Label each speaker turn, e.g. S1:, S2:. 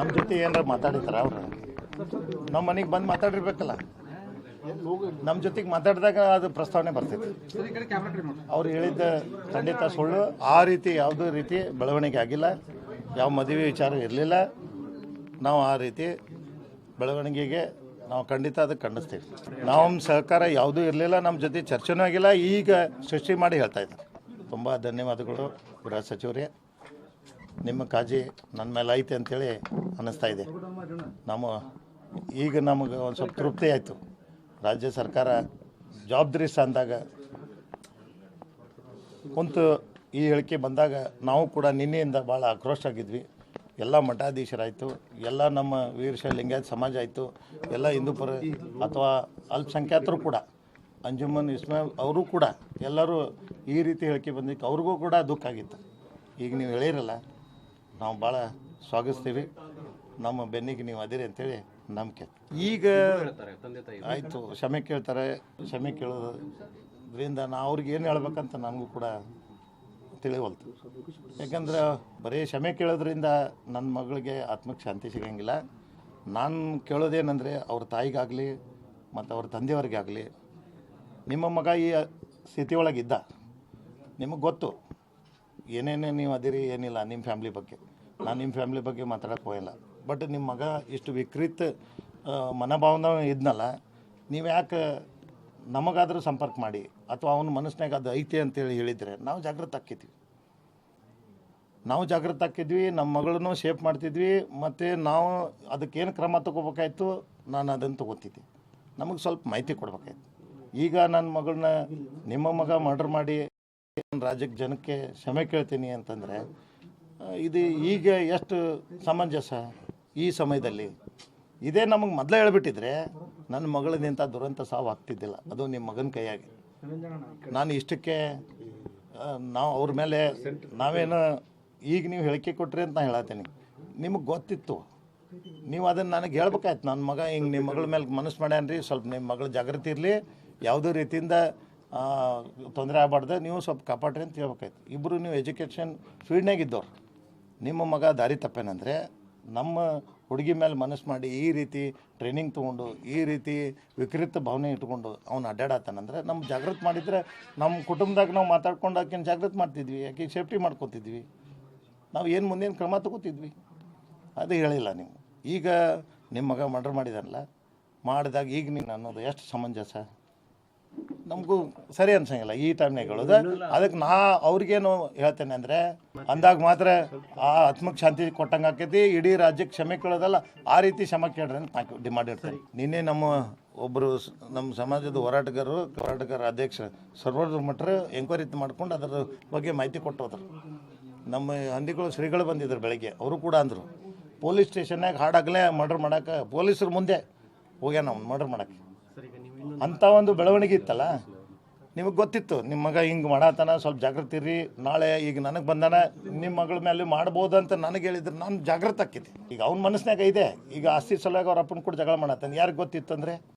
S1: ನಮ್ಮ ಜೊತೆ ಏನಾರ ಮಾತಾಡಿದಾರ ಅವ್ರು ನಮ್ಮ ಮನೆಗೆ ಬಂದು ಮಾತಾಡಿರ್ಬೇಕಲ್ಲ. ನಮ್ಮ ಜೊತೆಗೆ ಮಾತಾಡಿದಾಗ ಅದು ಪ್ರಸ್ತಾವನೆ ಬರ್ತೈತಿ. ಅವ್ರು ಹೇಳಿದ್ದ ಖಂಡಿತ ಸುಳ್ಳು. ಆ ರೀತಿ ಯಾವುದೇ ರೀತಿ ಬೆಳವಣಿಗೆ ಆಗಿಲ್ಲ. ಯಾವ ಮದುವೆ ವಿಚಾರ ಇರಲಿಲ್ಲ. ನಾವು ಆ ರೀತಿ ಬೆಳವಣಿಗೆಗೆ ನಾವು ಖಂಡಿತ ಅದಕ್ಕೆ ಖಂಡಿಸ್ತೀವಿ. ನಮ್ಮ ಸಹಕಾರ ಯಾವುದೂ ಇರಲಿಲ್ಲ, ನಮ್ಮ ಜೊತೆ ಚರ್ಚೆನೂ ಆಗಿಲ್ಲ. ಈಗ ಸೃಷ್ಟಿ ಮಾಡಿ ಹೇಳ್ತಾ ಇದ್ದಾರೆ. ತುಂಬ ಧನ್ಯವಾದಗಳು ಗೃಹ ಸಚಿವರೇ. ನಿಮ್ಮ ಕಾಳಜಿ ನನ್ನ ಮೇಲೆ ಐತೆ ಅಂಥೇಳಿ ಅನ್ನಿಸ್ತಾ ಇದೆ. ಈಗ ನಮಗೆ ಒಂದು ಸ್ವಲ್ಪ ತೃಪ್ತಿ ಆಯಿತು. ರಾಜ್ಯ ಸರ್ಕಾರ ಜವಾಬ್ದಾರಿ ಸ್ಥಾನದಾಗ ಕುಂತು ಈ ಹೇಳಿಕೆ ಬಂದಾಗ ನಾವು ಕೂಡ ನಿನ್ನೆಯಿಂದ ಭಾಳ ಆಕ್ರೋಶ ಆಗಿದ್ವಿ. ಎಲ್ಲ ಮಠಾಧೀಶರಾಯಿತು, ಎಲ್ಲ ನಮ್ಮ ವೀರಶೈವ ಲಿಂಗಾಯತ ಸಮಾಜ ಆಯಿತು, ಎಲ್ಲ ಹಿಂದೂಪರ ಅಥವಾ ಅಲ್ಪಸಂಖ್ಯಾತರು ಕೂಡ, ಅಂಜುಮನ್ ಇಸ್ಮಾಯಿಲ್ ಅವರು ಕೂಡ ಎಲ್ಲರೂ ಈ ರೀತಿ ಹೇಳಿಕೆ ಬಂದಿದ್ದಕ್ಕೆ ಅವ್ರಿಗೂ ಕೂಡ ದುಃಖ ಆಗಿತ್ತು. ಈಗ ನೀವು ಹೇಳಿರಲ್ಲ, ನಾವು ಭಾಳ ಸ್ವಾಗತಿಸ್ತೀವಿ. ನಮ್ಮ ಬೆನ್ನಿಗೆ ನೀವು ಅದಿರಿ ಅಂತೇಳಿ ನಂಬಿಕೆ. ಈಗ ಆಯಿತು, ಕ್ಷಮೆ ಕೇಳ್ತಾರೆ. ಕ್ಷಮೆ ಕೇಳೋದ್ರಿಂದ ಅವ್ರಿಗೆ ಏನು ಹೇಳ್ಬೇಕಂತ ನನಗೂ ಕೂಡ ತಿಳಿವಲ್ತು. ಯಾಕಂದ್ರೆ ಬರೀ ಕ್ಷಮೆ ಕೇಳೋದ್ರಿಂದ ನನ್ನ ಮಗಳಿಗೆ ಆತ್ಮಕ್ಕೆ ಶಾಂತಿ ಸಿಗೋಂಗಿಲ್ಲ. ನಾನು ಕೇಳೋದೇನೆಂದರೆ ಅವ್ರ ತಾಯಿಗಾಗಲಿ ಮತ್ತು ಅವ್ರ ತಂದೆಯವ್ರಿಗಾಗಲಿ, ನಿಮ್ಮ ಮಗ ಈ ಸ್ಥಿತಿಯೊಳಗಿದ್ದ, ನಿಮಗೆ ಗೊತ್ತು ಏನೇನೇ ನೀವು ಅದಿರಿ ಏನಿಲ್ಲ ನಿಮ್ಮ ಫ್ಯಾಮ್ಲಿ ಬಗ್ಗೆ. ನಾನು ನಿಮ್ಮ ಫ್ಯಾಮ್ಲಿ ಬಗ್ಗೆ ಮಾತಾಡೋಕ್ಕೆ ಹೋಗಿಲ್ಲ. ಬಟ್ ನಿಮ್ಮ ಮಗ ಇಷ್ಟು ವಿಕೃತ ಮನೋಭಾವನ ಇದ್ನಲ್ಲ, ನೀವು ಯಾಕೆ ನಮಗಾದರೂ ಸಂಪರ್ಕ ಮಾಡಿ ಅಥವಾ ಅವನ ಮನಸ್ಸಿನಾಗ ಅದು ಐತೆ ಅಂತೇಳಿ ಹೇಳಿದರೆ ನಾವು ಜಾಗೃತ ಆಕ್ಕಿದ್ವಿ. ನಮ್ಮ ಮಗಳನ್ನು ಶೇಪ್ ಮಾಡ್ತಿದ್ವಿ. ಮತ್ತು ನಾವು ಅದಕ್ಕೇನು ಕ್ರಮ ತಗೋಬೇಕಾಯ್ತು ನಾನು ಅದನ್ನು ತಗೋತಿದ್ದೆ. ನಮಗೆ ಸ್ವಲ್ಪ ಮಾಹಿತಿ ಕೊಡ್ಬೇಕಾಯ್ತು. ಈಗ ನನ್ನ ಮಗಳನ್ನ ನಿಮ್ಮ ಮಗ ಮರ್ಡರ್ ಮಾಡಿ ರಾಜ್ಯಕ್ಕೆ ಜನಕ್ಕೆ ಕ್ಷಮೆ ಕೇಳ್ತೀನಿ ಅಂತಂದರೆ ಇದು ಈಗ ಎಷ್ಟು ಸಮಂಜಸ ಈ ಸಮಯದಲ್ಲಿ? ಇದೇ ನಮಗೆ ಮೊದಲೇ ಹೇಳ್ಬಿಟ್ಟಿದ್ರೆ ನನ್ನ ಮಗಳದಿಂಥ ದುರಂತ ಸಾವು ಆಗ್ತಿದ್ದಿಲ್ಲ. ಅದು ನಿಮ್ಮ ಮಗನ ಕೈಯಾಗಿ. ನಾನು ಇಷ್ಟಕ್ಕೆ ನಾವು ಅವ್ರ ಮೇಲೆ ನಾವೇನು ಈಗ ನೀವು ಹೇಳಿಕೆ ಕೊಟ್ರಿ ಅಂತ ನಾನು ಹೇಳತ್ತೀನಿ. ನಿಮಗೆ ಗೊತ್ತಿತ್ತು, ನೀವು ಅದನ್ನು ನನಗೆ ಹೇಳ್ಬೇಕಾಯ್ತು. ನನ್ನ ಮಗ ಹಿಂಗೆ ನಿಮ್ಮ ಮಗಳ ಮೇಲೆ ಮನಸ್ಸು ಮಾಡ್ಯಾನ್ರಿ, ಸ್ವಲ್ಪ ನಿಮ್ಮ ಮಗಳ ಜಾಗೃತಿ ಇರಲಿ, ಯಾವುದೇ ರೀತಿಯಿಂದ ತೊಂದರೆ ಆಗಬಾರ್ದು, ನೀವು ಸ್ವಲ್ಪ ಕಾಪಾಡ್ರಿ ಅಂತ ಹೇಳ್ಬೇಕಾಯ್ತು. ಇಬ್ಬರು ನೀವು ಎಜುಕೇಷನ್ ಫೀಲ್ಡ್ನಾಗ ಇದ್ದವ್ರು. ನಿಮ್ಮ ಮಗ ದಾರಿ ತಪ್ಪೇನಂದರೆ ನಮ್ಮ ಹುಡುಗಿ ಮೇಲೆ ಮನಸ್ಸು ಮಾಡಿ ಈ ರೀತಿ ಟ್ರೈನಿಂಗ್ ತೊಗೊಂಡು ಈ ರೀತಿ ವಿಕೃತ ಭಾವನೆ ಇಟ್ಕೊಂಡು ಅವ್ನು ಅಡ್ಡಾಡತ್ತಾನಂದ್ರೆ ನಮ್ಮ ಜಾಗೃತಿ ಮಾಡಿದರೆ ನಮ್ಮ ಕುಟುಂಬದಾಗ ನಾವು ಮಾತಾಡ್ಕೊಂಡು ಆಕೆನ ಜಾಗೃತಿ ಮಾಡ್ತಿದ್ವಿ, ಆಕೆ ಸೇಫ್ಟಿ ಮಾಡ್ಕೊತಿದ್ವಿ, ನಾವು ಏನು ಮುಂದೇನು ಕ್ರಮ ತಗೋತಿದ್ವಿ. ಅದು ಹೇಳಿಲ್ಲ ನೀವು. ಈಗ ನಿಮ್ಮ ಮಗ ಮರ್ಡರ್ ಮಾಡಿದಾನಲ್ಲ, ಮಾಡಿದಾಗ ಈಗ ನೀನು ಅನ್ನೋದು ಎಷ್ಟು ಸಮಂಜಸ? ನಮಗೂ ಸರಿ ಅನ್ಸಂಗಿಲ್ಲ ಈ ಟೈಮ್ನಾಗ ಹೇಳೋದು. ಅದಕ್ಕೆ ಅವ್ರಿಗೇನು ಹೇಳ್ತೇನೆ ಅಂದರೆ, ಅಂದಾಗ ಮಾತ್ರ ಆ ಆತ್ಮಕ್ಕೆ ಶಾಂತಿ ಕೊಟ್ಟಂಗೆ ಆಕೈತಿ. ಇಡೀ ರಾಜ್ಯಕ್ಕೆ ಕ್ಷಮೆ ಕೇಳೋದಲ್ಲ, ಆ ರೀತಿ ಕ್ಷಮೆ ಕೇಳ್ರಿ ಅಂತ ಡಿಮಾಂಡ್ ಇರ್ತಾರೆ. ನಿನ್ನೆ ಒಬ್ಬರು ನಮ್ಮ ಸಮಾಜದ ಹೋರಾಟಗಾರ ಅಧ್ಯಕ್ಷ ಸರ್ವೋದಯ ಮಠರು ಎಂಕ್ವೈರಿ ಮಾಡ್ಕೊಂಡು ಅದರ ಬಗ್ಗೆ ಮಾಹಿತಿ ಕೊಟ್ಟು ಹೋದ್ರು. ನಮ್ಮ ಹಂದಿಗಳು ಶ್ರೀಗಳು ಬಂದಿದ್ರು ಬೆಳಗ್ಗೆ. ಅವರು ಕೂಡ ಅಂದರು ಪೊಲೀಸ್ ಸ್ಟೇಷನ್ನಾಗ ಹಾಡಾಗಲೇ ಮರ್ಡರ್ ಮಾಡೋಕೆ ಪೊಲೀಸರ ಮುಂದೆ ಹೋಗ್ಯಾನ ಅವ್ನು ಮರ್ಡರ್ ಮಾಡೋಕ್ಕೆ. ಅಂಥ ಒಂದು ಬೆಳವಣಿಗೆ ಇತ್ತಲ್ಲ. ನಿಮಗೆ ಗೊತ್ತಿತ್ತು ನಿಮ್ಮ ಮಗ ಹಿಂಗೆ ಮಾಡತ್ತಾನ, ಸ್ವಲ್ಪ ಜಾಗೃತಿ ಇರ್ರಿ, ನಾಳೆ ಈಗ ನನಗೆ ಬಂದಾನ ನಿಮ್ಮ ಮಗಳ ಮೇಲೆ ಮಾಡ್ಬೋದು ಅಂತ ನನಗೆ ಹೇಳಿದ್ರು. ನಾನು ಜಾಗೃತ ಆಕ್ಕಿದ್ದೆ. ಈಗ ಅವ್ನ ಮನಸ್ಸಿನಾಗ ಇದೆ. ಈಗ ಆಸ್ತಿ ಸಲುವಾಗಿ ಅವ್ರ ಅಪ್ಪನ ಕೂಡ ಜಗಳ ಮಾಡತ್ತಾನೆ. ಯಾರಿಗೆ ಗೊತ್ತಿತ್ತು ಅಂದರೆ